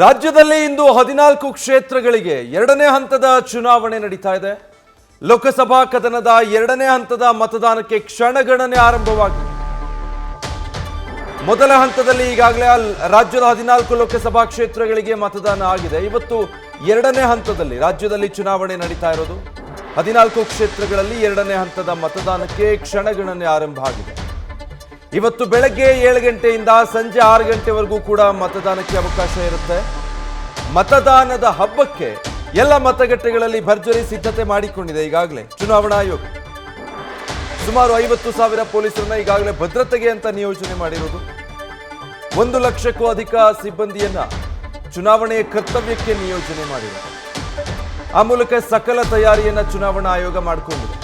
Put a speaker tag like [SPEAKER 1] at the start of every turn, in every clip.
[SPEAKER 1] ರಾಜ್ಯದಲ್ಲಿ ಇಂದು 14 ಕ್ಷೇತ್ರಗಳಿಗೆ ಎರಡನೇ ಹಂತದ ಚುನಾವಣೆ ನಡೀತಾ ಇದೆ. ಲೋಕಸಭಾ ಕದನದ ಎರಡನೇ ಹಂತದ ಮತದಾನಕ್ಕೆ ಕ್ಷಣಗಣನೆ ಆರಂಭವಾಗಿದೆ. ಮೊದಲ ಹಂತದಲ್ಲಿ ಈಗಾಗಲೇ ರಾಜ್ಯದ 14 ಲೋಕಸಭಾ ಕ್ಷೇತ್ರಗಳಿಗೆ ಮತದಾನ ಆಗಿದೆ. ಇವತ್ತು ಎರಡನೇ ಹಂತದಲ್ಲಿ ರಾಜ್ಯದಲ್ಲಿ ಚುನಾವಣೆ ನಡೀತಾ ಇರೋದು. 14 ಕ್ಷೇತ್ರಗಳಲ್ಲಿ ಎರಡನೇ ಹಂತದ ಮತದಾನಕ್ಕೆ ಕ್ಷಣಗಣನೆ ಆರಂಭ ಆಗಿದೆ. ಇವತ್ತು ಬೆಳಗ್ಗೆ 7 ಗಂಟೆಯಿಂದ ಸಂಜೆ 6 ಗಂಟೆವರೆಗೂ ಕೂಡ ಮತದಾನಕ್ಕೆ ಅವಕಾಶ ಇರುತ್ತೆ. ಮತದಾನದ ಹಬ್ಬಕ್ಕೆ ಎಲ್ಲ ಮತಗಟ್ಟೆಗಳಲ್ಲಿ ಭರ್ಜರಿ ಸಿದ್ಧತೆ ಮಾಡಿಕೊಂಡಿದೆ ಈಗಾಗಲೇ ಚುನಾವಣಾ ಆಯೋಗ. ಸುಮಾರು 50,000 ಪೊಲೀಸರನ್ನ ಈಗಾಗಲೇ ಭದ್ರತೆಗೆ ಅಂತ ನಿಯೋಜನೆ ಮಾಡಿರುವುದು. 1 ಲಕ್ಷಕ್ಕೂ ಅಧಿಕ ಸಿಬ್ಬಂದಿಯನ್ನ ಚುನಾವಣೆಯ ಕರ್ತವ್ಯಕ್ಕೆ ನಿಯೋಜನೆ ಮಾಡಿರುವುದು. ಆ ಮೂಲಕ ಸಕಲ ತಯಾರಿಯನ್ನ ಚುನಾವಣಾ ಆಯೋಗ ಮಾಡಿಕೊಂಡಿದೆ.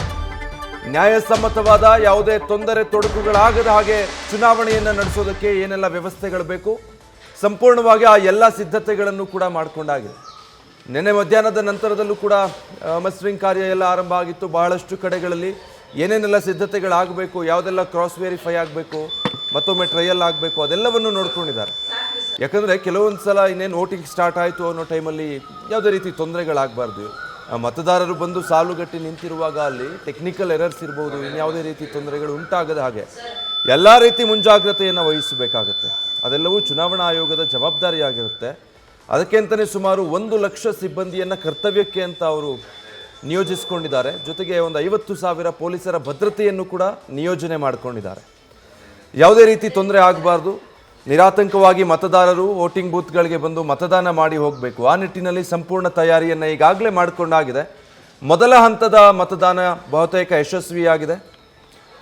[SPEAKER 1] ನ್ಯಾಯಸಮ್ಮತವಾದ ಯಾವುದೇ ತೊಂದರೆ ತೊಡಕುಗಳಾಗದ ಹಾಗೆ ಚುನಾವಣೆಯನ್ನು ನಡೆಸೋದಕ್ಕೆ ಏನೆಲ್ಲ ವ್ಯವಸ್ಥೆಗಳು ಬೇಕು ಸಂಪೂರ್ಣವಾಗಿ ಆ ಎಲ್ಲ ಸಿದ್ಧತೆಗಳನ್ನು ಕೂಡ ಮಾಡಿಕೊಂಡಾಗಿದೆ. ನಿನ್ನೆ ಮಧ್ಯಾಹ್ನದ ನಂತರದಲ್ಲೂ ಕೂಡ ಮಸ್ಟರಿಂಗ್ ಕಾರ್ಯ ಎಲ್ಲ ಆರಂಭ ಆಗಿತ್ತು. ಬಹಳಷ್ಟು ಕಡೆಗಳಲ್ಲಿ ಏನೇನೆಲ್ಲ ಸಿದ್ಧತೆಗಳಾಗಬೇಕು, ಯಾವುದೆಲ್ಲ ಕ್ರಾಸ್ ವೆರಿಫೈ ಆಗಬೇಕು, ಮತ್ತೊಮ್ಮೆ ಟ್ರಯಲ್ ಆಗಬೇಕು, ಅದೆಲ್ಲವನ್ನು ನೋಡ್ಕೊಂಡಿದ್ದಾರೆ. ಯಾಕಂದರೆ ಕೆಲವೊಂದು ಸಲ ಇನ್ನೇನು ವೋಟಿಂಗ್ ಸ್ಟಾರ್ಟ್ ಆಯಿತು ಅನ್ನೋ ಟೈಮಲ್ಲಿ ಯಾವುದೇ ರೀತಿ ತೊಂದರೆಗಳಾಗಬಾರ್ದು. ಮತದಾರರು ಬಂದು ಸಾಲುಗಟ್ಟಿ ನಿಂತಿರುವಾಗ ಅಲ್ಲಿ ಟೆಕ್ನಿಕಲ್ ಎರರ್ಸ್ ಇರ್ಬೋದು, ಇನ್ಯಾವುದೇ ರೀತಿ ತೊಂದರೆಗಳು ಉಂಟಾಗದ ಹಾಗೆ ಎಲ್ಲ ರೀತಿ ಮುಂಜಾಗ್ರತೆಯನ್ನು ವಹಿಸಬೇಕಾಗತ್ತೆ. ಅದೆಲ್ಲವೂ ಚುನಾವಣಾ ಆಯೋಗದ ಜವಾಬ್ದಾರಿಯಾಗಿರುತ್ತೆ. ಅದಕ್ಕೆ ಅಂತಲೇ ಸುಮಾರು 1 ಲಕ್ಷ ಸಿಬ್ಬಂದಿಯನ್ನು ಕರ್ತವ್ಯಕ್ಕೆ ಅಂತ ಅವರು ನಿಯೋಜಿಸಿಕೊಂಡಿದ್ದಾರೆ. ಜೊತೆಗೆ ಒಂದು 50,000 ಪೊಲೀಸರ ಭದ್ರತೆಯನ್ನು ಕೂಡ ನಿಯೋಜನೆ ಮಾಡಿಕೊಂಡಿದ್ದಾರೆ. ಯಾವುದೇ ರೀತಿ ತೊಂದರೆ ಆಗಬಾರ್ದು, ನಿರಾತಂಕವಾಗಿ ಮತದಾರರು ವೋಟಿಂಗ್ ಬೂತ್ಗಳಿಗೆ ಬಂದು ಮತದಾನ ಮಾಡಿ ಹೋಗಬೇಕು. ಆ ನಿಟ್ಟಿನಲ್ಲಿ ಸಂಪೂರ್ಣ ತಯಾರಿಯನ್ನು ಈಗಾಗಲೇ ಮಾಡಿಕೊಂಡಾಗಿದೆ. ಮೊದಲ ಹಂತದ ಮತದಾನ ಬಹುತೇಕ ಯಶಸ್ವಿಯಾಗಿದೆ.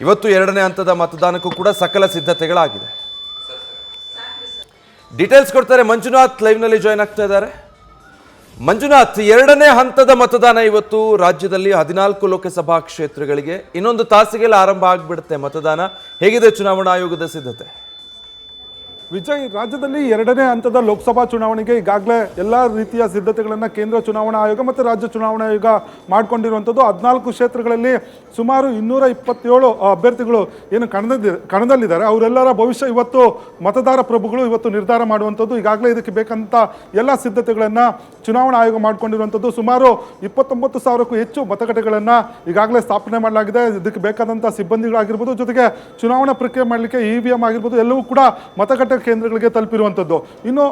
[SPEAKER 1] ಇವತ್ತು ಎರಡನೇ ಹಂತದ ಮತದಾನಕ್ಕೂ ಕೂಡ ಸಕಲ ಸಿದ್ಧತೆಗಳಾಗಿದೆ. ಡೀಟೇಲ್ಸ್ ಕೊಡ್ತಾರೆ ಮಂಜುನಾಥ್, ಲೈವ್ನಲ್ಲಿ ಜಾಯ್ನ್ ಆಗ್ತಾ ಇದ್ದಾರೆ. ಮಂಜುನಾಥ್, ಎರಡನೇ ಹಂತದ ಮತದಾನ ಇವತ್ತು ರಾಜ್ಯದಲ್ಲಿ 14 ಲೋಕಸಭಾ ಕ್ಷೇತ್ರಗಳಿಗೆ ಇನ್ನೊಂದು ತಾಸಿಗೆಲ್ಲ ಆರಂಭ ಆಗಿಬಿಡುತ್ತೆ ಮತದಾನ. ಹೇಗಿದೆ ಚುನಾವಣಾ ಆಯೋಗದ ಸಿದ್ಧತೆ?
[SPEAKER 2] ವಿಜಯ್, ರಾಜ್ಯದಲ್ಲಿ ಎರಡನೇ ಹಂತದ ಲೋಕಸಭಾ ಚುನಾವಣೆಗೆ ಈಗಾಗಲೇ ಎಲ್ಲ ರೀತಿಯ ಸಿದ್ಧತೆಗಳನ್ನು ಕೇಂದ್ರ ಚುನಾವಣಾ ಆಯೋಗ ಮತ್ತು ರಾಜ್ಯ ಚುನಾವಣಾ ಆಯೋಗ ಮಾಡಿಕೊಂಡಿರುವಂಥದ್ದು. 14 ಕ್ಷೇತ್ರಗಳಲ್ಲಿ ಸುಮಾರು 227 ಅಭ್ಯರ್ಥಿಗಳು ಏನು ಕಣದಲ್ಲಿದ್ದಾರೆ. ಅವರೆಲ್ಲರ ಭವಿಷ್ಯ ಇವತ್ತು ಮತದಾರ ಪ್ರಭುಗಳು ಇವತ್ತು ನಿರ್ಧಾರ ಮಾಡುವಂಥದ್ದು. ಈಗಾಗಲೇ ಇದಕ್ಕೆ ಬೇಕಂತ ಎಲ್ಲ ಸಿದ್ಧತೆಗಳನ್ನು ಚುನಾವಣಾ ಆಯೋಗ ಮಾಡಿಕೊಂಡಿರುವಂಥದ್ದು. ಸುಮಾರು 29,000ಕ್ಕೂ ಹೆಚ್ಚು ಮತಗಟ್ಟೆಗಳನ್ನು ಈಗಾಗಲೇ ಸ್ಥಾಪನೆ ಮಾಡಲಾಗಿದೆ. ಇದಕ್ಕೆ ಬೇಕಾದಂಥ ಸಿಬ್ಬಂದಿಗಳಾಗಿರ್ಬೋದು, ಜೊತೆಗೆ ಚುನಾವಣಾ ಪ್ರಕ್ರಿಯೆ ಮಾಡಲಿಕ್ಕೆ EVM ಆಗಿರ್ಬೋದು, ಎಲ್ಲವೂ ಕೂಡ ಮತಗಟ್ಟೆ ಕೇಂದ್ರಗಳಿಗೆ ತಲುಪಿರುವಂಥದ್ದು. ಇನ್ನು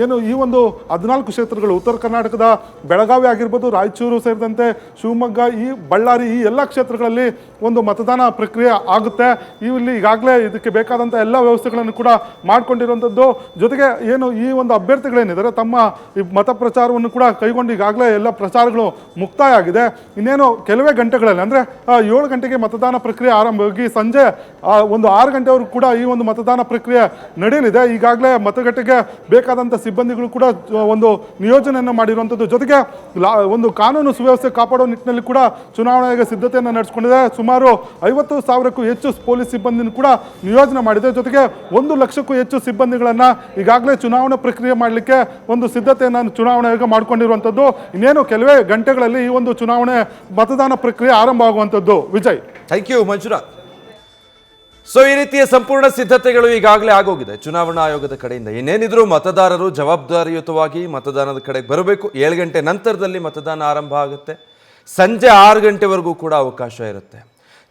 [SPEAKER 2] ಏನು ಈ ಒಂದು 14 ಕ್ಷೇತ್ರಗಳು ಉತ್ತರ ಕರ್ನಾಟಕದ ಬೆಳಗಾವಿ ಆಗಿರ್ಬೋದು, ರಾಯಚೂರು ಸೇರಿದಂತೆ ಶಿವಮೊಗ್ಗ, ಈ ಬಳ್ಳಾರಿ, ಈ ಎಲ್ಲ ಕ್ಷೇತ್ರಗಳಲ್ಲಿ ಒಂದು ಮತದಾನ ಪ್ರಕ್ರಿಯೆ ಆಗುತ್ತೆ. ಇಲ್ಲಿ ಈಗಾಗಲೇ ಇದಕ್ಕೆ ಬೇಕಾದಂಥ ಎಲ್ಲ ವ್ಯವಸ್ಥೆಗಳನ್ನು ಕೂಡ ಮಾಡಿಕೊಂಡಿರುವಂಥದ್ದು. ಜೊತೆಗೆ ಏನು ಈ ಒಂದು ಅಭ್ಯರ್ಥಿಗಳೇನಿದ್ದಾರೆ ತಮ್ಮ ಈ ಮತ ಪ್ರಚಾರವನ್ನು ಕೂಡ ಕೈಗೊಂಡು ಈಗಾಗಲೇ ಎಲ್ಲ ಪ್ರಚಾರಗಳು ಮುಕ್ತಾಯ ಆಗಿದೆ. ಇನ್ನೇನು ಕೆಲವೇ ಗಂಟೆಗಳಲ್ಲಿ ಅಂದರೆ 7 ಗಂಟೆಗೆ ಮತದಾನ ಪ್ರಕ್ರಿಯೆ ಆರಂಭವಾಗಿ ಸಂಜೆ ಒಂದು 6 ಗಂಟೆವರೆಗೂ ಕೂಡ ಈ ಒಂದು ಮತದಾನ ಪ್ರಕ್ರಿಯೆ ನಡೆಯಲಿದೆ. ಈಗಾಗಲೇ ಮತಗಟ್ಟೆಗೆ ಬೇಕಾದಂಥ ಸಿಬ್ಬಂದಿಗಳು ಕೂಡ ಒಂದು ನಿಯೋಜನೆಯನ್ನು ಮಾಡಿರುವಂಥದ್ದು. ಜೊತೆಗೆ ಒಂದು ಕಾನೂನು ಸುವ್ಯವಸ್ಥೆ ಕಾಪಾಡುವ ನಿಟ್ಟಿನಲ್ಲಿ ಕೂಡ ಚುನಾವಣಾ ಆಯೋಗ ಸಿದ್ಧತೆಯನ್ನು ನಡೆಸಿಕೊಂಡಿದೆ. ಸುಮಾರು 50,000ಕ್ಕೂ ಹೆಚ್ಚು ಪೊಲೀಸ್ ಸಿಬ್ಬಂದಿಯನ್ನು ಕೂಡ ನಿಯೋಜನೆ ಮಾಡಿದೆ. ಜೊತೆಗೆ 1 ಲಕ್ಷಕ್ಕೂ ಹೆಚ್ಚು ಸಿಬ್ಬಂದಿಗಳನ್ನು ಈಗಾಗಲೇ ಚುನಾವಣಾ ಪ್ರಕ್ರಿಯೆ ಮಾಡಲಿಕ್ಕೆ ಒಂದು ಸಿದ್ಧತೆಯನ್ನು ಚುನಾವಣಾ ಆಯೋಗ ಮಾಡಿಕೊಂಡಿರುವಂಥದ್ದು. ಇನ್ನೇನು ಕೆಲವೇ ಗಂಟೆಗಳಲ್ಲಿ ಈ ಒಂದು ಚುನಾವಣೆ ಮತದಾನ ಪ್ರಕ್ರಿಯೆ ಆರಂಭ ಆಗುವಂಥದ್ದು. Vijay,
[SPEAKER 1] thank you Manjunath. So ಈ ರೀತಿಯ ಸಂಪೂರ್ಣ ಸಿದ್ಧತೆಗಳು ಈಗಾಗಲೇ ಆಗೋಗಿದೆ ಚುನಾವಣಾ ಆಯೋಗದ ಕಡೆಯಿಂದ. ಇನ್ನೇನಿದ್ರು ಮತದಾರರು ಜವಾಬ್ದಾರಿಯುತವಾಗಿ ಮತದಾನದ ಕಡೆಗೆ ಬರಬೇಕು. 7 ಗಂಟೆ ನಂತರದಲ್ಲಿ ಮತದಾನ ಆರಂಭ ಆಗುತ್ತೆ. ಸಂಜೆ 6 ಗಂಟೆವರೆಗೂ ಕೂಡ ಅವಕಾಶ ಇರುತ್ತೆ.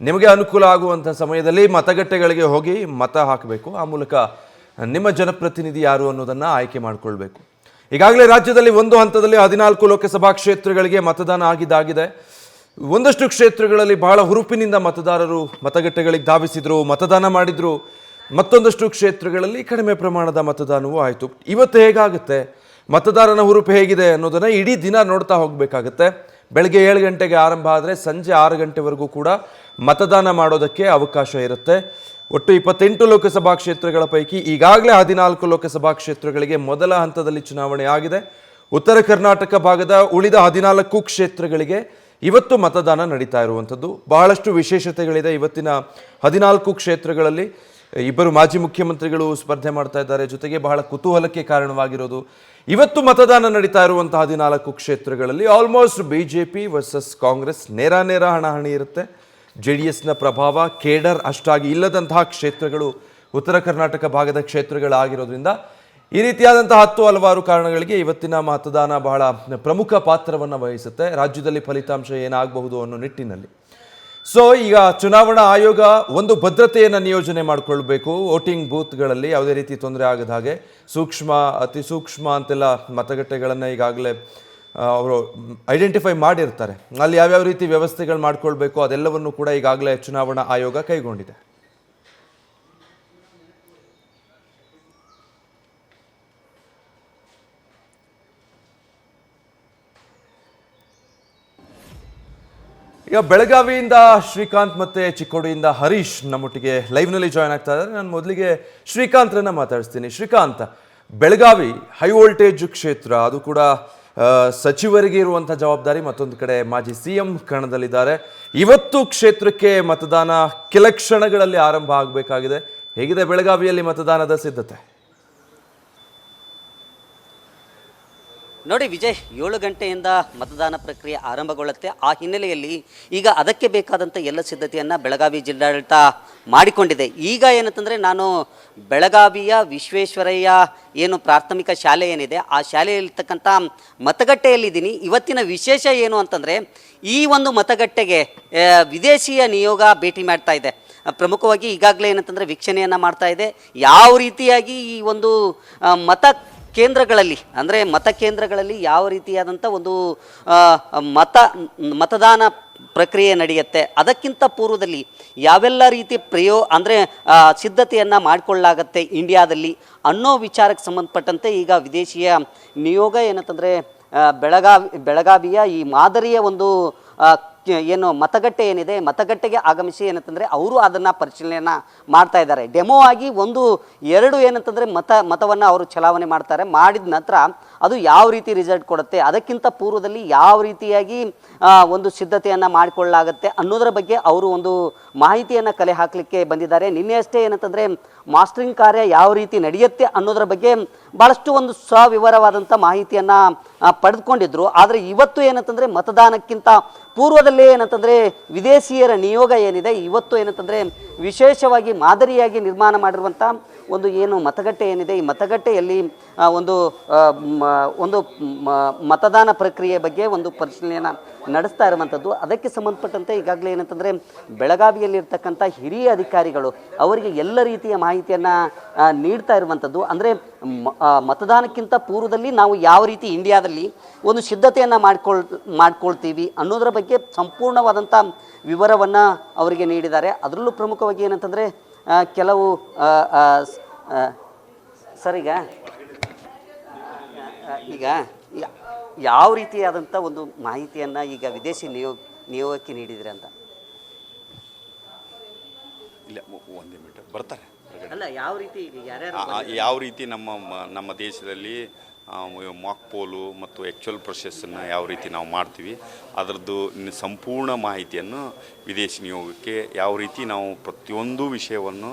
[SPEAKER 1] ನಿಮಗೆ ಅನುಕೂಲ ಆಗುವಂಥ ಸಮಯದಲ್ಲಿ ಮತಗಟ್ಟೆಗಳಿಗೆ ಹೋಗಿ ಮತ ಹಾಕಬೇಕು. ಆ ಮೂಲಕ ನಿಮ್ಮ ಜನಪ್ರತಿನಿಧಿ ಯಾರು ಅನ್ನೋದನ್ನು ಆಯ್ಕೆ ಮಾಡಿಕೊಳ್ಬೇಕು. ಈಗಾಗಲೇ ರಾಜ್ಯದಲ್ಲಿ ಒಂದು ಹಂತದಲ್ಲಿ 14 ಲೋಕಸಭಾ ಕ್ಷೇತ್ರಗಳಿಗೆ ಮತದಾನ ಆಗಿದ್ದಾಗಿದೆ. ಒಂದಷ್ಟು ಕ್ಷೇತ್ರಗಳಲ್ಲಿ ಬಹಳ ಹುರುಪಿನಿಂದ ಮತದಾರರು ಮತಗಟ್ಟೆಗಳಿಗೆ ಧಾವಿಸಿದ್ರು, ಮತದಾನ ಮಾಡಿದ್ರು. ಮತ್ತೊಂದಷ್ಟು ಕ್ಷೇತ್ರಗಳಲ್ಲಿ ಕಡಿಮೆ ಪ್ರಮಾಣದ ಮತದಾನವೂ ಆಯಿತು. ಇವತ್ತು ಹೇಗಾಗುತ್ತೆ, ಮತದಾರನ ಹುರುಪು ಹೇಗಿದೆ ಅನ್ನೋದನ್ನು ಇಡೀ ದಿನ ನೋಡ್ತಾ ಹೋಗಬೇಕಾಗತ್ತೆ. ಬೆಳಗ್ಗೆ 7 ಗಂಟೆಗೆ ಆರಂಭ ಆದರೆ ಸಂಜೆ 6 ಗಂಟೆವರೆಗೂ ಕೂಡ ಮತದಾನ ಮಾಡೋದಕ್ಕೆ ಅವಕಾಶ ಇರುತ್ತೆ. ಒಟ್ಟು 28 ಲೋಕಸಭಾ ಕ್ಷೇತ್ರಗಳ ಪೈಕಿ ಈಗಾಗಲೇ 14 ಲೋಕಸಭಾ ಕ್ಷೇತ್ರಗಳಿಗೆ ಮೊದಲ ಹಂತದಲ್ಲಿ ಚುನಾವಣೆ ಆಗಿದೆ. ಉತ್ತರ ಕರ್ನಾಟಕ ಭಾಗದ ಉಳಿದ 14 ಕ್ಷೇತ್ರಗಳಿಗೆ ಇವತ್ತು ಮತದಾನ ನಡೀತಾ ಇರುವಂಥದ್ದು. ಬಹಳಷ್ಟು ವಿಶೇಷತೆಗಳಿದೆ ಇವತ್ತಿನ 14 ಕ್ಷೇತ್ರಗಳಲ್ಲಿ. 2 ಮಾಜಿ ಮುಖ್ಯಮಂತ್ರಿಗಳು ಸ್ಪರ್ಧೆ ಮಾಡ್ತಾ ಇದ್ದಾರೆ. ಜೊತೆಗೆ ಬಹಳ ಕುತೂಹಲಕ್ಕೆ ಕಾರಣವಾಗಿರೋದು ಇವತ್ತು ಮತದಾನ ನಡೀತಾ ಇರುವಂತಹ 14 ಕ್ಷೇತ್ರಗಳಲ್ಲಿ ಆಲ್ಮೋಸ್ಟ್ BJP ವರ್ಸಸ್ ಕಾಂಗ್ರೆಸ್ ನೇರ ಹಣಾಹಣಿ ಇರುತ್ತೆ. JDSನ ಪ್ರಭಾವ ಕೇಡರ್ ಅಷ್ಟಾಗಿ ಇಲ್ಲದಂತಹ ಕ್ಷೇತ್ರಗಳು ಉತ್ತರ ಕರ್ನಾಟಕ ಭಾಗದ ಕ್ಷೇತ್ರಗಳಾಗಿರೋದ್ರಿಂದ ಈ ರೀತಿಯಾದಂತಹ ಹಲವಾರು ಕಾರಣಗಳಿಗೆ ಇವತ್ತಿನ ಮತದಾನ ಬಹಳ ಪ್ರಮುಖ ಪಾತ್ರವನ್ನು ವಹಿಸುತ್ತೆ ರಾಜ್ಯದಲ್ಲಿ ಫಲಿತಾಂಶ ಏನಾಗಬಹುದು ಅನ್ನೋ ನಿಟ್ಟಿನಲ್ಲಿ. ಸೊ ಈಗ ಚುನಾವಣಾ ಆಯೋಗ ಒಂದು ಭದ್ರತೆಯನ್ನು ನಿಯೋಜನೆ ಮಾಡಿಕೊಳ್ಬೇಕು. ವೋಟಿಂಗ್ ಬೂತ್ಗಳಲ್ಲಿ ಯಾವುದೇ ರೀತಿ ತೊಂದರೆ ಆಗದ ಹಾಗೆ ಸೂಕ್ಷ್ಮ, ಅತಿ ಸೂಕ್ಷ್ಮ ಅಂತೆಲ್ಲ ಮತಗಟ್ಟೆಗಳನ್ನು ಈಗಾಗಲೇ ಅವರು ಐಡೆಂಟಿಫೈ ಮಾಡಿರ್ತಾರೆ. ಅಲ್ಲಿ ಯಾವ್ಯಾವ ರೀತಿ ವ್ಯವಸ್ಥೆಗಳು ಮಾಡ್ಕೊಳ್ಬೇಕು ಅದೆಲ್ಲವನ್ನು ಕೂಡ ಈಗಾಗಲೇ ಚುನಾವಣಾ ಆಯೋಗ ಕೈಗೊಂಡಿದೆ. ಈಗ ಬೆಳಗಾವಿಯಿಂದ ಶ್ರೀಕಾಂತ್ ಮತ್ತೆ ಚಿಕ್ಕೋಡಿಯಿಂದ ಹರೀಶ್ ನಮ್ಮೊಟ್ಟಿಗೆ ಲೈವ್ನಲ್ಲಿ ಜಾಯ್ನ್ ಆಗ್ತಾ ಇದ್ದಾರೆ. ನಾನು ಮೊದಲಿಗೆ ಶ್ರೀಕಾಂತ್ರನ್ನ ಮಾತಾಡಿಸ್ತೀನಿ. ಶ್ರೀಕಾಂತ್, ಬೆಳಗಾವಿ ಹೈ ವೋಲ್ಟೇಜ್ ಕ್ಷೇತ್ರ, ಅದು ಕೂಡ ಸಚಿವರಿಗೆ ಇರುವಂಥ ಜವಾಬ್ದಾರಿ, ಮತ್ತೊಂದು ಕಡೆ ಮಾಜಿ CM ಕಣದಲ್ಲಿದ್ದಾರೆ. ಇವತ್ತು ಕ್ಷೇತ್ರಕ್ಕೆ ಮತದಾನ ಕೆಲ ಕ್ಷಣಗಳಲ್ಲಿ ಆರಂಭ ಆಗಬೇಕಾಗಿದೆ. ಹೇಗಿದೆ ಬೆಳಗಾವಿಯಲ್ಲಿ ಮತದಾನದ ಸಿದ್ಧತೆ?
[SPEAKER 3] ನೋಡಿ ವಿಜಯ್, 7 ಗಂಟೆಯಿಂದ ಮತದಾನ ಪ್ರಕ್ರಿಯೆ ಆರಂಭಗೊಳ್ಳುತ್ತೆ. ಆ ಹಿನ್ನೆಲೆಯಲ್ಲಿ ಈಗ ಅದಕ್ಕೆ ಬೇಕಾದಂಥ ಎಲ್ಲ ಸಿದ್ಧತೆಯನ್ನು ಬೆಳಗಾವಿ ಜಿಲ್ಲಾಡಳಿತ ಮಾಡಿಕೊಂಡಿದೆ. ಈಗ ಏನಂತಂದರೆ ನಾನು ಬೆಳಗಾವಿಯ ವಿಶ್ವೇಶ್ವರಯ್ಯ ಏನು ಪ್ರಾಥಮಿಕ ಶಾಲೆ ಏನಿದೆ ಆ ಶಾಲೆಯಲ್ಲಿರ್ತಕ್ಕಂಥ ಮತಗಟ್ಟೆಯಲ್ಲಿದ್ದೀನಿ. ಇವತ್ತಿನ ವಿಶೇಷ ಏನು ಅಂತಂದರೆ ಈ ಒಂದು ಮತಗಟ್ಟೆಗೆ ವಿದೇಶಿಯ ನಿಯೋಗ ಭೇಟಿ ಮಾಡ್ತಾ ಇದೆ. ಪ್ರಮುಖವಾಗಿ ಈಗಾಗಲೇ ಏನಂತಂದರೆ ವೀಕ್ಷಣೆಯನ್ನು ಮಾಡ್ತಾ ಇದೆ. ಯಾವ ರೀತಿಯಾಗಿ ಈ ಒಂದು ಮತಕೇಂದ್ರಗಳಲ್ಲಿ ಯಾವ ರೀತಿಯಾದಂಥ ಒಂದು ಮತದಾನ ಪ್ರಕ್ರಿಯೆ ನಡೆಯುತ್ತೆ, ಅದಕ್ಕಿಂತ ಪೂರ್ವದಲ್ಲಿ ಯಾವೆಲ್ಲ ರೀತಿ ಸಿದ್ಧತೆಯನ್ನು ಮಾಡಿಕೊಳ್ಳಲಾಗತ್ತೆ ಇಂಡಿಯಾದಲ್ಲಿ ಅನ್ನೋ ವಿಚಾರಕ್ಕೆ ಸಂಬಂಧಪಟ್ಟಂತೆ ಈಗ ವಿದೇಶಿಯ ನಿಯೋಗ ಏನಂತಂದರೆ ಬೆಳಗಾವಿಯ ಈ ಮಾದರಿಯ ಒಂದು ಏನು ಮತಗಟ್ಟೆ ಏನಿದೆ, ಮತಗಟ್ಟೆಗೆ ಆಗಮಿಸಿ ಏನಂತಂದರೆ ಅವರು ಅದನ್ನು ಪರಿಶೀಲನೆಯನ್ನು ಮಾಡ್ತಾ ಇದ್ದಾರೆ. ಡೆಮೋ ಆಗಿ 1-2 ಏನಂತಂದರೆ ಮತವನ್ನು ಅವರು ಚಲಾವಣೆ ಮಾಡ್ತಾರೆ. ಮಾಡಿದ ನಂತರ ಅದು ಯಾವ ರೀತಿ ರಿಸಲ್ಟ್ ಕೊಡುತ್ತೆ, ಅದಕ್ಕಿಂತ ಪೂರ್ವದಲ್ಲಿ ಯಾವ ರೀತಿಯಾಗಿ ಒಂದು ಸಿದ್ಧತೆಯನ್ನು ಮಾಡಿಕೊಳ್ಳಲಾಗುತ್ತೆ ಅನ್ನೋದರ ಬಗ್ಗೆ ಅವರು ಒಂದು ಮಾಹಿತಿಯನ್ನು ಕಲೆ ಹಾಕಲಿಕ್ಕೆ ಬಂದಿದ್ದಾರೆ. ನಿನ್ನೆ ಅಷ್ಟೇ ಏನಂತಂದರೆ ಮಾಸ್ಟರಿಂಗ್ ಕಾರ್ಯ ಯಾವ ರೀತಿ ನಡೆಯುತ್ತೆ ಅನ್ನೋದರ ಬಗ್ಗೆ ಭಾಳಷ್ಟು ಒಂದು ಸವಿವರವಾದಂಥ ಮಾಹಿತಿಯನ್ನು ಪಡೆದುಕೊಂಡಿದ್ರು. ಆದರೆ ಇವತ್ತು ಏನಂತಂದರೆ ಮತದಾನಕ್ಕಿಂತ ಪೂರ್ವದಲ್ಲೇ ಏನಂತಂದರೆ ವಿದೇಶಿಯರ ನಿಯೋಗ ಏನಿದೆ ಇವತ್ತು ಏನಂತಂದರೆ ವಿಶೇಷವಾಗಿ ಮಾದರಿಯಾಗಿ ನಿರ್ಮಾಣ ಮಾಡಿರುವಂಥ ಒಂದು ಏನು ಮತಗಟ್ಟೆ ಏನಿದೆ, ಈ ಮತಗಟ್ಟೆಯಲ್ಲಿ ಒಂದು ಮತದಾನ ಪ್ರಕ್ರಿಯೆ ಬಗ್ಗೆ ಒಂದು ಪರಿಶೀಲನೆಯನ್ನು ನಡೆಸ್ತಾ ಇರುವಂಥದ್ದು. ಅದಕ್ಕೆ ಸಂಬಂಧಪಟ್ಟಂತೆ ಈಗಾಗಲೇ ಏನಂತಂದರೆ ಬೆಳಗಾವಿಯಲ್ಲಿರ್ತಕ್ಕಂಥ ಹಿರಿಯ ಅಧಿಕಾರಿಗಳು ಅವರಿಗೆ ಎಲ್ಲ ರೀತಿಯ ಮಾಹಿತಿಯನ್ನು ನೀಡ್ತಾ ಇರುವಂಥದ್ದು. ಅಂದರೆ ಮತದಾನಕ್ಕಿಂತ ಪೂರ್ವದಲ್ಲಿ ನಾವು ಯಾವ ರೀತಿ ಇಂಡಿಯಾದಲ್ಲಿ ಒಂದು ಸಿದ್ಧತೆಯನ್ನು ಮಾಡ್ಕೊಳ್ತೀವಿ ಅನ್ನೋದರ ಬಗ್ಗೆ ಸಂಪೂರ್ಣವಾದಂಥ ವಿವರವನ್ನು ಅವರಿಗೆ ನೀಡಿದ್ದಾರೆ. ಅದರಲ್ಲೂ ಪ್ರಮುಖವಾಗಿ ಏನಂತಂದರೆ ಕೆಲವು ಸರ್ ಈಗ ಯಾವ ರೀತಿಯಾದಂಥ ಒಂದು ಮಾಹಿತಿಯನ್ನು ಈಗ ವಿದೇಶಿ ನಿಯೋಗಕ್ಕೆ ನೀಡಿದರೆ ಅಂತ?
[SPEAKER 4] ಇಲ್ಲ, ಒಂದೇ ಮಿನಿಟ್ ಬರ್ತಾರೆ.
[SPEAKER 3] ಅಲ್ಲ, ಯಾವ ರೀತಿ
[SPEAKER 4] ಯಾವ ರೀತಿ ನಮ್ಮ ದೇಶದಲ್ಲಿ ಮಾಕ್ ಪೋಲು ಮತ್ತು ಆ್ಯಕ್ಚುಯಲ್ ಪ್ರೊಸೆಸ್ಸನ್ನು ಯಾವ ರೀತಿ ನಾವು ಮಾಡ್ತೀವಿ ಅದರದ್ದು ಸಂಪೂರ್ಣ ಮಾಹಿತಿಯನ್ನು ವಿದೇಶಿ ನಿಯೋಗಕ್ಕೆ ಯಾವ ರೀತಿ ನಾವು ಪ್ರತಿಯೊಂದು ವಿಷಯವನ್ನು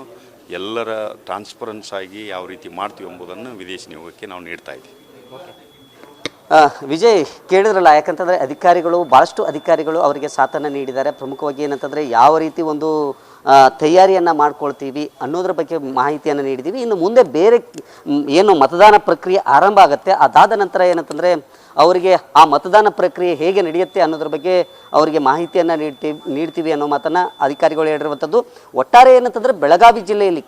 [SPEAKER 4] ಎಲ್ಲರ ಟ್ರಾನ್ಸ್ಪರೆನ್ಸ್ ಆಗಿ ಯಾವ ರೀತಿ ಮಾಡ್ತೀವಿ ಎಂಬುದನ್ನು ವಿದೇಶಿ ನಿಯೋಗಕ್ಕೆ ನಾವು ನೀಡ್ತಾ ಇದ್ದೀವಿ.
[SPEAKER 3] ವಿಜಯ್, ಕೇಳಿದ್ರಲ್ಲ, ಯಾಕಂತಂದರೆ ಭಾಳಷ್ಟು ಅಧಿಕಾರಿಗಳು ಅವರಿಗೆ ಸಾಥನ್ನು ನೀಡಿದ್ದಾರೆ. ಪ್ರಮುಖವಾಗಿ ಏನಂತಂದರೆ ಯಾವ ರೀತಿ ಒಂದು ತಯಾರಿಯನ್ನು ಮಾಡ್ಕೊಳ್ತೀವಿ ಅನ್ನೋದ್ರ ಬಗ್ಗೆ ಮಾಹಿತಿಯನ್ನು ನೀಡಿದ್ದೀವಿ. ಇನ್ನು ಮುಂದೆ ಬೇರೆ ಏನು ಮತದಾನ ಪ್ರಕ್ರಿಯೆ ಆರಂಭ ಆಗುತ್ತೆ, ಅದಾದ ನಂತರ ಏನಂತಂದರೆ ಅವರಿಗೆ ಆ ಮತದಾನ ಪ್ರಕ್ರಿಯೆ ಹೇಗೆ ನಡೆಯುತ್ತೆ ಅನ್ನೋದ್ರ ಬಗ್ಗೆ ಅವರಿಗೆ ಮಾಹಿತಿಯನ್ನು ನೀಡ್ತೀವಿ ಅನ್ನೋ ಮಾತನ್ನು ಅಧಿಕಾರಿಗಳು ಹೇಳಿರುವಂಥದ್ದು. ಒಟ್ಟಾರೆ ಏನಂತಂದರೆ ಬೆಳಗಾವಿ ಜಿಲ್ಲೆಯಲ್ಲಿ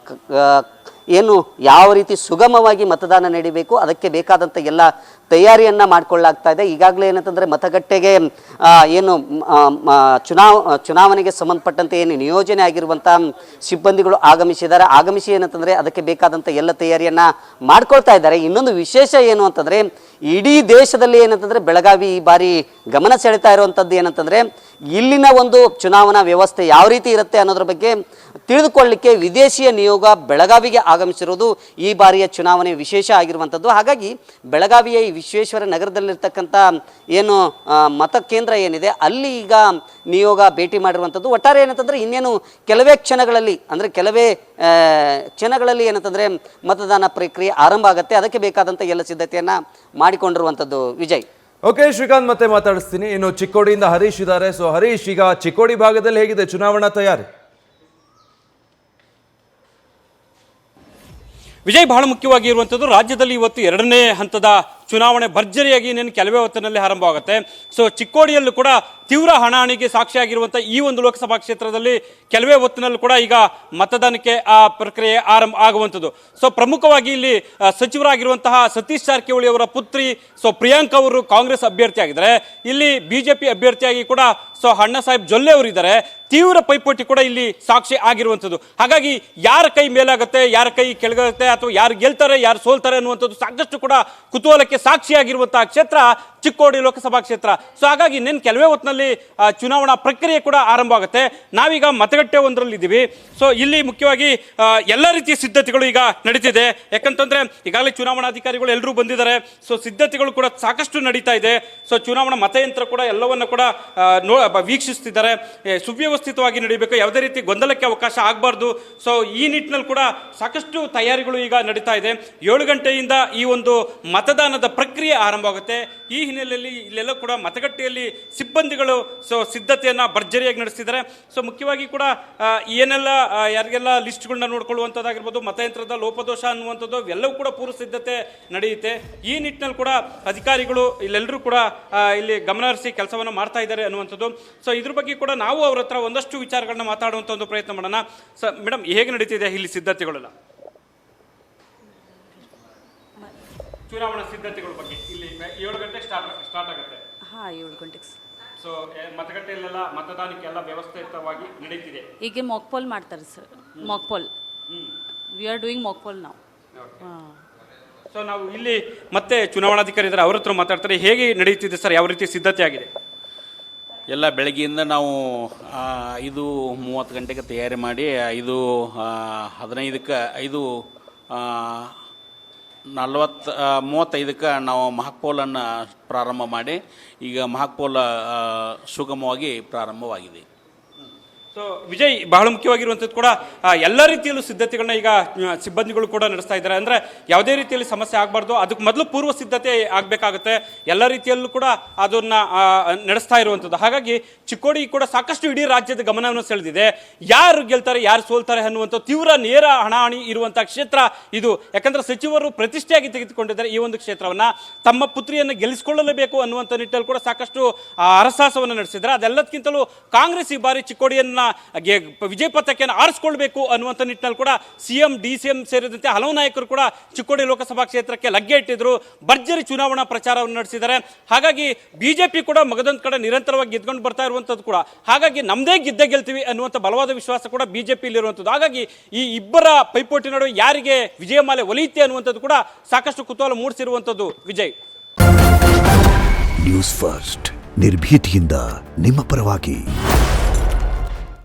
[SPEAKER 3] ಏನು ಯಾವ ರೀತಿ ಸುಗಮವಾಗಿ ಮತದಾನ ನಡೀಬೇಕು ಅದಕ್ಕೆ ಬೇಕಾದಂಥ ಎಲ್ಲ ತಯಾರಿಯನ್ನು ಮಾಡಿಕೊಳ್ಳಲಾಗ್ತಾ ಇದೆ. ಈಗಾಗಲೇ ಏನಂತಂದರೆ ಮತಗಟ್ಟೆಗೆ ಏನು ಚುನಾವಣೆಗೆ ಸಂಬಂಧಪಟ್ಟಂತೆ ಏನು ನಿಯೋಜನೆ ಆಗಿರುವಂಥ ಸಿಬ್ಬಂದಿಗಳು ಆಗಮಿಸಿ ಏನಂತಂದರೆ ಅದಕ್ಕೆ ಬೇಕಾದಂಥ ಎಲ್ಲ ತಯಾರಿಯನ್ನು ಮಾಡ್ಕೊಳ್ತಾ ಇದ್ದಾರೆ. ಇನ್ನೊಂದು ವಿಶೇಷ ಏನು ಅಂತಂದರೆ ಇಡೀ ದೇಶದಲ್ಲಿ ಏನಂತಂದರೆ ಬೆಳಗಾವಿ ಈ ಬಾರಿ ಗಮನ ಸೆಳೆತಾ ಇರುವಂಥದ್ದು ಏನಂತಂದರೆ ಇಲ್ಲಿನ ಒಂದು ಚುನಾವಣಾ ವ್ಯವಸ್ಥೆ ಯಾವ ರೀತಿ ಇರುತ್ತೆ ಅನ್ನೋದ್ರ ಬಗ್ಗೆ ತಿಳಿದುಕೊಳ್ಳಲಿಕ್ಕೆ ವಿದೇಶಿಯ ನಿಯೋಗ ಬೆಳಗಾವಿಗೆ ಆಗಮಿಸಿರುವುದು ಈ ಬಾರಿಯ ಚುನಾವಣೆ ವಿಶೇಷ ಆಗಿರುವಂಥದ್ದು. ಹಾಗಾಗಿ ಬೆಳಗಾವಿಯ ಈ ವಿಶ್ವೇಶ್ವರ ನಗರದಲ್ಲಿರ್ತಕ್ಕಂಥ ಏನು ಮತಕೇಂದ್ರ ಏನಿದೆ ಅಲ್ಲಿ ಈಗ ನಿಯೋಗ ಭೇಟಿ ಮಾಡಿರುವಂಥದ್ದು. ಒಟ್ಟಾರೆ ಏನಂತಂದರೆ ಇನ್ನೇನು ಕೆಲವೇ ಕ್ಷಣಗಳಲ್ಲಿ ಏನಂತಂದರೆ ಮತದಾನ ಪ್ರಕ್ರಿಯೆ ಆರಂಭ ಆಗುತ್ತೆ. ಅದಕ್ಕೆ ಬೇಕಾದಂಥ ಎಲ್ಲ ಸಿದ್ಧತೆಯನ್ನು ಮಾಡಿಕೊಂಡಿರುವಂಥದ್ದು. ವಿಜಯ್,
[SPEAKER 1] ಓಕೆ ಶ್ರೀಕಾಂತ್, ಮತ್ತೆ ಮಾತಾಡಿಸ್ತೀನಿ. ಇನ್ನು ಚಿಕ್ಕೋಡಿಯಿಂದ ಹರೀಶ್ ಇದ್ದಾರೆ. ಸೊ ಹರೀಶ್, ಈಗ ಚಿಕ್ಕೋಡಿ ಭಾಗದಲ್ಲಿ ಹೇಗಿದೆ ಚುನಾವಣಾ ತಯಾರಿ?
[SPEAKER 5] ವಿಜಯ್, ಬಹಳ ಮುಖ್ಯವಾಗಿ ಇರುವಂಥದ್ದು ರಾಜ್ಯದಲ್ಲಿ ಇವತ್ತು 2ನೇ ಹಂತದ ಚುನಾವಣೆ ಭರ್ಜರಿಯಾಗಿ ಇನ್ನೇನು ಕೆಲವೇ ಹೊತ್ತಿನಲ್ಲಿ ಆರಂಭವಾಗುತ್ತೆ. ಸೊ ಚಿಕ್ಕೋಡಿಯಲ್ಲೂ ಕೂಡ ತೀವ್ರ ಹಣಾಹಣಿಗೆ ಸಾಕ್ಷಿಯಾಗಿರುವಂಥ ಈ ಒಂದು ಲೋಕಸಭಾ ಕ್ಷೇತ್ರದಲ್ಲಿ ಕೆಲವೇ ಹೊತ್ತಿನಲ್ಲೂ ಕೂಡ ಈಗ ಮತದಾನಕ್ಕೆ ಆ ಪ್ರಕ್ರಿಯೆ ಆರಂಭ ಆಗುವಂಥದ್ದು. ಸೊ ಪ್ರಮುಖವಾಗಿ ಇಲ್ಲಿ ಸಚಿವರಾಗಿರುವಂತಹ ಸತೀಶ್ ಜಾರಕಿಹೊಳಿ ಅವರ ಪುತ್ರಿ ಪ್ರಿಯಾಂಕಾ ಅವರು ಕಾಂಗ್ರೆಸ್ ಅಭ್ಯರ್ಥಿ ಆಗಿದ್ದಾರೆ. ಇಲ್ಲಿ ಬಿಜೆಪಿ ಅಭ್ಯರ್ಥಿಯಾಗಿ ಕೂಡ ಅಣ್ಣಾ ಸಾಹೇಬ್ ಜೊಲ್ಲೆ ಅವರು ಇದ್ದಾರೆ. ತೀವ್ರ ಪೈಪೋಟಿ ಕೂಡ ಇಲ್ಲಿ ಸಾಕ್ಷಿ ಆಗಿರುವಂಥದ್ದು. ಹಾಗಾಗಿ ಯಾರ ಕೈ ಮೇಲಾಗುತ್ತೆ, ಯಾರ ಕೈ ಕೆಳಗುತ್ತೆ, ಅಥವಾ ಯಾರು ಗೆಲ್ತಾರೆ, ಯಾರು ಸೋಲ್ತಾರೆ ಅನ್ನುವಂಥದ್ದು ಸಾಕಷ್ಟು ಕೂಡ ಕುತೂಹಲಕ್ಕೆ ಸಾಕ್ಷಿಯಾಗಿರುವಂತಹ ಕ್ಷೇತ್ರ ಚಿಕ್ಕೋಡಿ ಲೋಕಸಭಾ ಕ್ಷೇತ್ರ. ಸೊ ಹಾಗಾಗಿ ಇನ್ನೇನು ಕೆಲವೇ ಹೊತ್ತಿನಲ್ಲಿ ಚುನಾವಣಾ ಪ್ರಕ್ರಿಯೆ ಕೂಡ ಆರಂಭ ಆಗುತ್ತೆ. ನಾವೀಗ ಮತಗಟ್ಟೆ ಒಂದರಲ್ಲಿ ಇದ್ದೀವಿ. ಸೊ ಇಲ್ಲಿ ಮುಖ್ಯವಾಗಿ ಎಲ್ಲ ರೀತಿಯ ಸಿದ್ಧತೆಗಳು ಈಗ ನಡೀತಿದೆ. ಯಾಕಂತಂದ್ರೆ ಈಗಾಗಲೇ ಚುನಾವಣಾಧಿಕಾರಿಗಳು ಎಲ್ಲರೂ ಬಂದಿದ್ದಾರೆ. ಸೊ ಸಿದ್ಧತೆಗಳು ಕೂಡ ಸಾಕಷ್ಟು ನಡೀತಾ ಇದೆ. ಸೊ ಚುನಾವಣಾ ಮತಯಂತ್ರ ಕೂಡ ಎಲ್ಲವನ್ನ ಕೂಡ ವೀಕ್ಷಿಸ್ತಿದ್ದಾರೆ. ಸುವ್ಯವಸ್ಥಿತವಾಗಿ ನಡೀಬೇಕು, ಯಾವುದೇ ರೀತಿ ಗೊಂದಲಕ್ಕೆ ಅವಕಾಶ ಆಗಬಾರ್ದು. ಸೊ ಈ ನಿಟ್ಟಿನಲ್ಲಿ ಕೂಡ ಸಾಕಷ್ಟು ತಯಾರಿಗಳು ಈಗ ನಡೀತಾ ಇದೆ. 7 ಗಂಟೆಯಿಂದ ಈ ಒಂದು ಮತದಾನದ ಪ್ರಕ್ರಿಯೆ ಆರಂಭ ಆಗುತ್ತೆ. ಈ ಹಿನ್ನೆಲೆಯಲ್ಲಿ ಇಲ್ಲೆಲ್ಲ ಕೂಡ ಮತಗಟ್ಟೆಯಲ್ಲಿ ಸಿಬ್ಬಂದಿಗಳು ಸಿದ್ಧತೆಯನ್ನ ಭರ್ಜರಿಯಾಗಿ ನಡೆಸ್ತಿದ್ದಾರೆ. ಸೊ ಮುಖ್ಯವಾಗಿ ಕೂಡ ಏನೆಲ್ಲ ಯಾರಿಗೆಲ್ಲ ಲಿಸ್ಟ್ಗಳನ್ನ ನೋಡ್ಕೊಳ್ಳುವಂಥದ್ದಾಗಿರ್ಬೋದು, ಮತಯಂತ್ರದ ಲೋಪದೋಷ ಅನ್ನುವಂಥದ್ದು ಎಲ್ಲವೂ ಕೂಡ ಪೂರ್ವ ಸಿದ್ಧತೆ ನಡೆಯುತ್ತೆ. ಈ ನಿಟ್ಟಿನಲ್ಲಿ ಕೂಡ ಅಧಿಕಾರಿಗಳು ಇಲ್ಲೆಲ್ಲರೂ ಕೂಡ ಇಲ್ಲಿ ಗಮನ ಹರಿಸಿ ಕೆಲಸವನ್ನು ಮಾಡ್ತಾ ಇದ್ದಾರೆ ಅನ್ನುವಂಥದ್ದು. ಸೊ ಇದ್ರ ಬಗ್ಗೆ ಕೂಡ ನಾವು ಅವ್ರ ಹತ್ರ ಒಂದಷ್ಟು ವಿಚಾರಗಳನ್ನ ಮಾತಾಡುವಂಥ ಒಂದು ಪ್ರಯತ್ನ ಮಾಡೋಣ. ಸರ್ ಮೇಡಮ್, ಹೇಗೆ ನಡೀತಿದೆ ಇಲ್ಲಿ ಸಿದ್ಧತೆಗಳೆಲ್ಲ, ಚುನಾವಣಾ ಸಿದ್ಧತೆಗಳ ಬಗ್ಗೆ? ಇಲ್ಲಿ 7 ಗಂಟೆ ಸ್ಟಾರ್ಟ್ ಆಗುತ್ತೆ.
[SPEAKER 6] 7 ಗಂಟೆಗೆ.
[SPEAKER 5] ಸೊ ಮತಗಟ್ಟೆಯಲ್ಲೆಲ್ಲ ಮತದಾನಕ್ಕೆಲ್ಲ ವ್ಯವಸ್ಥಿತವಾಗಿ ನಡೀತಿದೆ.
[SPEAKER 6] ಈಗ ಮಾಕ್ ಪೋಲ್ ಮಾಡ್ತಾರೆ sir. Mach pole, we are doing Mach pole ನಾವು.
[SPEAKER 5] ಸೊ ನಾವು ಇಲ್ಲಿ ಮತ್ತೆ ಚುನಾವಣಾಧಿಕಾರಿ ಇದ್ದಾರೆ, ಅವ್ರ ಹತ್ರ ಮಾತಾಡ್ತಾರೆ. ಹೇಗೆ ನಡೀತಿದೆ ಸರ್, ಯಾವ ರೀತಿ ಸಿದ್ಧತೆ ಆಗಿದೆ?
[SPEAKER 7] ಎಲ್ಲ ಬೆಳಗ್ಗೆಯಿಂದ ನಾವು 5:30 ಗಂಟೆಗೆ ತಯಾರಿ ಮಾಡಿ 5:15ಕ್ಕೆ 5:35ಕ್ಕೆ ನಾವು ಮಹಾಕ್ಪೋಲನ್ನು ಪ್ರಾರಂಭ ಮಾಡಿ ಈಗ ಮಹಾಕ್ಪೋಲ ಸುಗಮವಾಗಿ ಪ್ರಾರಂಭವಾಗಿದೆ.
[SPEAKER 5] ಸೊ ವಿಜಯ್, ಬಹಳ ಮುಖ್ಯವಾಗಿರುವಂಥದ್ದು ಕೂಡ ಎಲ್ಲ ರೀತಿಯಲ್ಲೂ ಸಿದ್ಧತೆಗಳನ್ನ ಈಗ ಸಿಬ್ಬಂದಿಗಳು ಕೂಡ ನಡೆಸ್ತಾ ಇದ್ದಾರೆ. ಅಂದರೆ ಯಾವುದೇ ರೀತಿಯಲ್ಲಿ ಸಮಸ್ಯೆ ಆಗಬಾರ್ದು, ಅದಕ್ಕೆ ಮೊದಲು ಪೂರ್ವ ಸಿದ್ಧತೆ ಆಗಬೇಕಾಗುತ್ತೆ. ಎಲ್ಲ ರೀತಿಯಲ್ಲೂ ಕೂಡ ಅದನ್ನು ನಡೆಸ್ತಾ ಇರುವಂಥದ್ದು. ಹಾಗಾಗಿ ಚಿಕ್ಕೋಡಿ ಕೂಡ ಸಾಕಷ್ಟು ಇಡೀ ರಾಜ್ಯದ ಗಮನವನ್ನು ಸೆಳೆದಿದೆ. ಯಾರು ಗೆಲ್ತಾರೆ, ಯಾರು ಸೋಲ್ತಾರೆ ಅನ್ನುವಂಥ ತೀವ್ರ ನೇರ ಹಣಾಹಣಿ ಇರುವಂಥ ಕ್ಷೇತ್ರ ಇದು. ಯಾಕಂದರೆ ಸಚಿವರು ಪ್ರತಿಷ್ಠೆಯಾಗಿ ತೆಗೆದುಕೊಂಡಿದ್ದಾರೆ ಈ ಒಂದು ಕ್ಷೇತ್ರವನ್ನು. ತಮ್ಮ ಪುತ್ರಿಯನ್ನು ಗೆಲ್ಲಿಸಿಕೊಳ್ಳಲೇಬೇಕು ಅನ್ನುವಂಥ ನಿಟ್ಟಲ್ಲಿ ಕೂಡ ಸಾಕಷ್ಟು ಹರಸಾಹಸವನ್ನು ನಡೆಸಿದ್ದಾರೆ. ಅದೆಲ್ಲದಕ್ಕಿಂತಲೂ ಕಾಂಗ್ರೆಸ್ ಈ ಬಾರಿ ಚಿಕ್ಕೋಡಿಯನ್ನು ವಿಜಯ ಪತಾಕೆಯನ್ನು ಆರಿಸಿಕೊಳ್ಬೇಕು ಅನ್ನುವಂಥ ನಿಟ್ಟಿನಲ್ಲಿ ಕೂಡ ಸಿಎಂ, DCM ಸೇರಿದಂತೆ ಹಲವು ನಾಯಕರು ಕೂಡ ಚಿಕ್ಕೋಡಿ ಲೋಕಸಭಾ ಕ್ಷೇತ್ರಕ್ಕೆ ಲಗ್ಗೆ ಇಟ್ಟಿದ್ರು. ಭರ್ಜರಿ ಚುನಾವಣಾ ಪ್ರಚಾರವನ್ನು ನಡೆಸಿದ್ದಾರೆ. ಹಾಗಾಗಿ ಬಿಜೆಪಿ ಕೂಡ ಮಗದೊಂದು ಕಡೆ ನಿರಂತರವಾಗಿ ಗೆದ್ಕೊಂಡು ಬರ್ತಾ ಇರುವಂಥದ್ದು ಕೂಡ. ಹಾಗಾಗಿ ನಮ್ಮದೇ ಗೆಲ್ತೀವಿ ಅನ್ನುವಂಥ ಬಲವಾದ ವಿಶ್ವಾಸ ಕೂಡ ಬಿಜೆಪಿಯಲ್ಲಿ ಇರುವಂಥದ್ದು. ಹಾಗಾಗಿ ಈ ಇಬ್ಬರ ಪೈಪೋಟಿ ನಡುವೆ ಯಾರಿಗೆ ವಿಜಯಮಾಲೆ ಒಲಿಯುತ್ತೆ ಅನ್ನುವಂಥದ್ದು ಕೂಡ ಸಾಕಷ್ಟು ಕುತೂಹಲ ಮೂಡಿಸಿರುವಂಥದ್ದು. ವಿಜಯ್,
[SPEAKER 8] ನ್ಯೂಸ್ ಫಸ್ಟ್ ನಿರ್ಭೀತಿಯಿಂದ ನಿಮ್ಮ ಪರವಾಗಿ.